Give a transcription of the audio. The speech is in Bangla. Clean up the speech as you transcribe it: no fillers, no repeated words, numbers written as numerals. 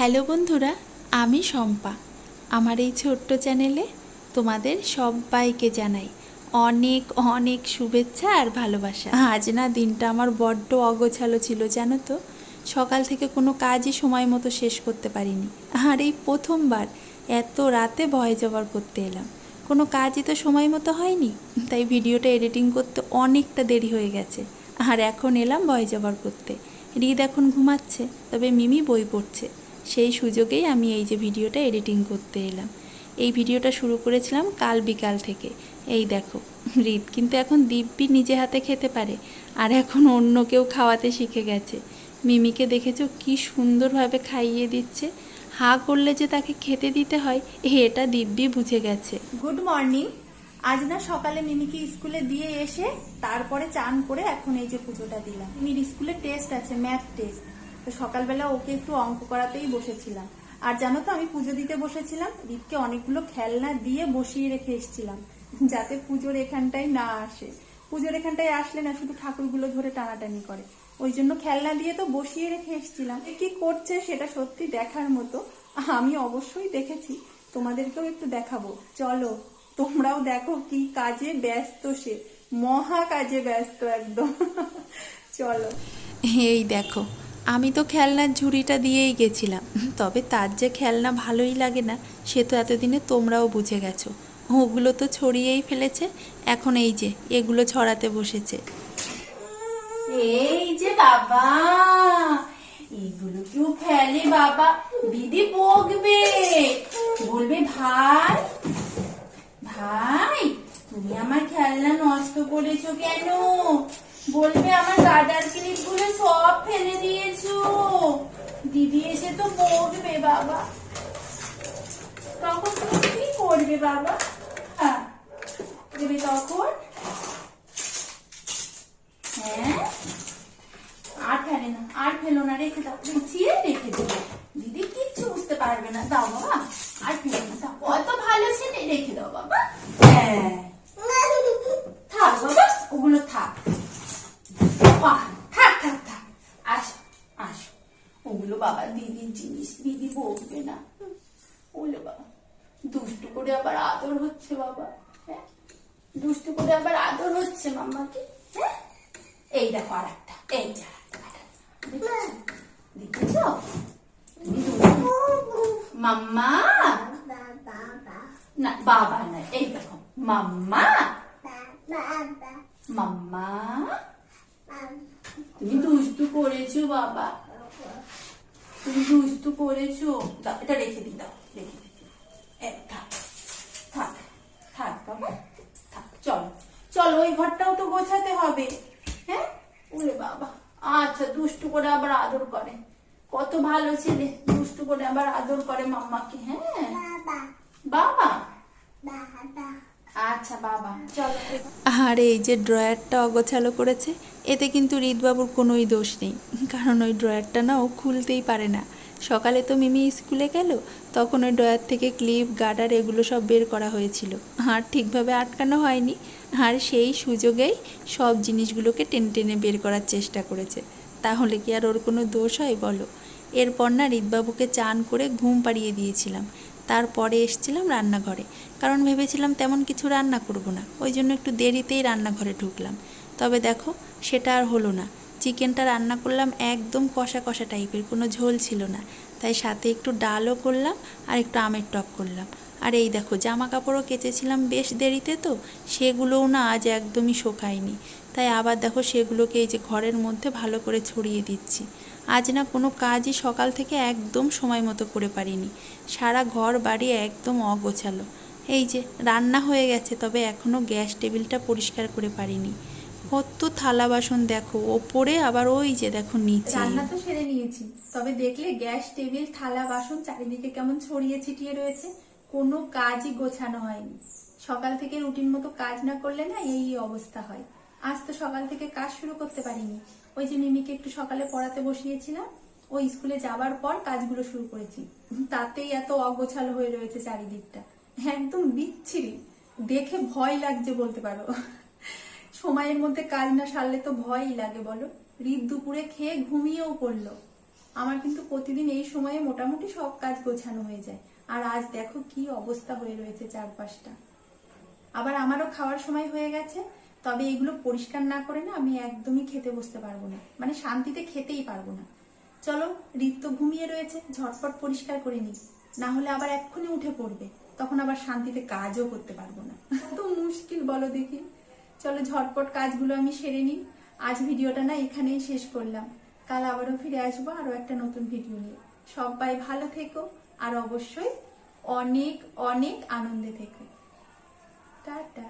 হ্যালো বন্ধুরা, আমি শম্পা। আমার এই ছোট্ট চ্যানেলে তোমাদের সবাইকে জানাই অনেক অনেক শুভেচ্ছা আর ভালোবাসা। আজ না দিনটা আমার বড্ড অগোছালো ছিল, জানো তো। সকাল থেকে কোনো কাজই সময় মতো শেষ করতে পারিনি। আর এই প্রথমবার এত রাতে ভয়েস ওভার করতে এলাম। কোনো কাজই তো সময় মতো হয়নি, তাই ভিডিওটা এডিটিং করতে অনেকটা দেরি হয়ে গেছে। আর এখন এলাম ভয়েস ওভার করতে। রিদ এখন ঘুমাচ্ছে, তবে মিমি বই পড়ছে। সেই সুযোগেই আমি এই যে ভিডিওটা এডিটিং করতে এলাম। এই ভিডিওটা শুরু করেছিলাম কাল বিকাল থেকে। এই দেখো, রিদ কিন্তু এখন দিব্যি নিজে হাতে খেতে পারে, আর এখন অন্য কেউ খাওয়াতে শিখে গেছে। মিমিকে দেখেছো কি সুন্দরভাবে খাইয়ে দিচ্ছে। হা করলে যে তাকে খেতে দিতে হয় এটা দিব্যি বুঝে গেছে। Good morning. আজ না সকালে মিমিকে স্কুলে দিয়ে এসে তারপরে চান করে এখন এই যে পুজোটা দিলাম। মিমির স্কুলে টেস্ট আছে, ম্যাথ টেস্ট। তো সকালবেলা ওকে একটু অঙ্ক করাতেই বসেছিলাম। আর জানো তো, আমি পুজো দিতে বসেছিলাম, রিতকে অনেকগুলো খেলনা দিয়ে বসিয়ে রেখে এসেছিলাম যাতে পুজোর এখানটায় না আসে। পুজোর এখানটায় আসলে না শুধু ঠাকুরগুলো ধরে টানাটানি করে, ওই জন্য খেলনা দিয়ে তো বসিয়ে রেখে এসেছিলাম। কি করছে সেটা সত্যি দেখার মতো। আমি অবশ্যই দেখেছি, তোমাদেরকেও একটু দেখাবো, চলো তোমরাও দেখো কি কাজে ব্যস্ত সে। মহা কাজে ব্যস্ত একদম। চলো। এই দেখো, আমি তো খেলনার ঝুড়িটা দিয়েই গেছিলাম, তবে তার যে খেলনা ভালোই লাগে না সে তো এতদিনে তোমরাও বুঝে গেছো। ওগুলো তো ছড়িয়েই ফেলেছে, এখন এই যে এগুলো ছড়াতে বসেছে। এই যে বাবা, এগুলো কেউ ফেলে বাবা, দিদি বকবে, বলবে ভাই ভাই তুমি আমার খেলনা নষ্ট করেছো কেন, বলবে আমার গার্ডার ক্লিপ গুলো সব ফেলে দিয়েছো, দিদি এসে তো বকবে বাবা। তখন তুমি কি করবে বাবা? হ্যাঁ দেবে তখন? হ্যাঁ, আর ফেলে না, আর ফেলো না, রেখে দাও, গুছিয়ে রেখে দেবো, দিদি কিচ্ছু বুঝতে পারবে না। দাও বাবা, আর ফেলো না, দাও, কত ভালো ছেলে, রেখে দাও বাবা। হ্যাঁ থাক বাবা, ওগুলো থাক, থাক থাক থাক, আসো আসো, ওগুলো বাবা দিদির জিনিস, দিদি বলবে না। ওগুলো বাবা দুষ্টু করে আবার আদর হচ্ছে বাবা। হ্যাঁ, দুষ্টু করে আবার আদর হচ্ছে মাম্মাকে। হ্যাঁ, এই দেখো আর একটা, এই যে দেখেছো, মাম্মা না, বাবা না, এই দেখো মাম্মা, মাম্মা তুমি দুষ্টু করেছো বাবা, তুমি দুষ্টু করেছো। দাও, এটা রেখে দিই, দাও রেখে দিই। থাক থাক থাক বাবা, থাক, চলো চলো, ওই ঘরটাও তো গোছাতে হবে। হ্যাঁ, ওরে বাবা, আচ্ছা, দুষ্টু করে আবার আদর করে, কত ভালো ছেলে, দুষ্টু করে আবার আদর করে মাম্মাকে। হ্যাঁ বাবা, আচ্ছা বাবা, চলো। আর এই যে ড্রয়ারটা অগোছালো করেছে, এতে কিন্তু রিতবাবুর কোনোই দোষ নেই, কারণ ওই ড্রয়ারটা না ও খুলতেই পারে না। সকালে তো মিমি স্কুলে গেল, তখন ওই ড্রয়ার থেকে ক্লিপ, গার্ডার এগুলো সব বের করা হয়েছিল, আর ঠিকভাবে আটকানো হয়নি, আর সেই সুযোগেই সব জিনিসগুলোকে টেনে টেনে বের করার চেষ্টা করেছে। তাহলে কি আর ওর কোনো দোষ হয় বলো? এরপর না রিতবাবুকে চান করে ঘুম পাড়িয়ে দিয়েছিলাম। তারপরে এসেছিলাম রান্নাঘরে, কারণ ভেবেছিলাম তেমন কিছু রান্না করব না, ওই জন্য একটু দেরিতেই রান্নাঘরে ঢুকলাম। তবে দেখো, সেটা আর হলো না। চিকেনটা রান্না করলাম একদম কষা কষা টাইপের, কোনো ঝোল ছিল না, তাই সাথে একটু ডালও করলাম আর একটু আমের টক করলাম। আর এই দেখো, জামা কাপড়ও কেচেছিলাম বেশ দেরিতে, তো সেগুলোও না আজ একদমই শোকায়নি, তাই আবার দেখো সেগুলোকে এই যে ঘরের মধ্যে ভালো করে ছড়িয়ে দিচ্ছি। আজ না কোনো কাজই সকাল থেকে একদম সময় মতো করে পারিনি, সারা ঘর বাড়ি একদম অগোছালো। এই যে রান্না হয়ে গেছে, তবে এখনও গ্যাস টেবিলটা পরিষ্কার করে পারিনি। কত থালা বাসন দেখো ওপরে, আবার ওই যে দেখো নিচে। রান্না তো সেরে নিয়েছি, তবে দেখলে গ্যাস টেবিল, থালা বাসন চারিদিকে কেমন ছড়িয়ে ছিটিয়ে রয়েছে, কোনো কাজই গোছানো হয়নি। সকাল থেকে রুটিন মতো কাজ না করলে না এই অবস্থা হয়। আজ তো সকাল থেকে কাজ শুরু করতে পারিনি, ওই যে মিমিকে একটু সকালে পড়াতে বসিয়েছিলাম, ওই স্কুলে যাবার পর কাজগুলো শুরু করেছি, তাতেই এত অগোছালো হয়ে রয়েছে চারিদিকটা, একদম বিচ্ছিরি, দেখে ভয় লাগছে বলতে পারো। সময়ের মধ্যে কাজ না সারলে তো ভয়ই লাগে বলো। রিত দুপুরে খেয়ে ঘুমিয়েও পড়লো, আমার কিন্তু প্রতিদিন এই সময়ে মোটামুটি সব কাজ গোছানো হয়ে যায়। আর আজ দেখো কি অবস্থা হয়ে রয়েছে চারপাশটা। আবার আমারও খাওয়ার সময় হয়ে গেছে, তবে এগুলো পরিষ্কার না করে না আমি একদমই খেতে বসতে পারবো না, মানে শান্তিতে খেতেই পারবো না। চলো, রিত তো ঘুমিয়ে রয়েছে, ঝটপট পরিষ্কার করে নিই, না হলে আবার এক্ষুনি উঠে পড়বে, তখন আবার শান্তিতে কাজও করতে পারবো না। তো মুশকিল বলো দেখি। চলো ঝটপট কাজগুলো আমি সেরে নিই। আজ ভিডিওটা না এখানেই শেষ করলাম। কাল আবারও ফিরে আসবো আরো একটা নতুন ভিডিও নিয়ে। সবাই ভালো থেকো, আর অবশ্যই অনেক অনেক আনন্দে থেকো। টাটা।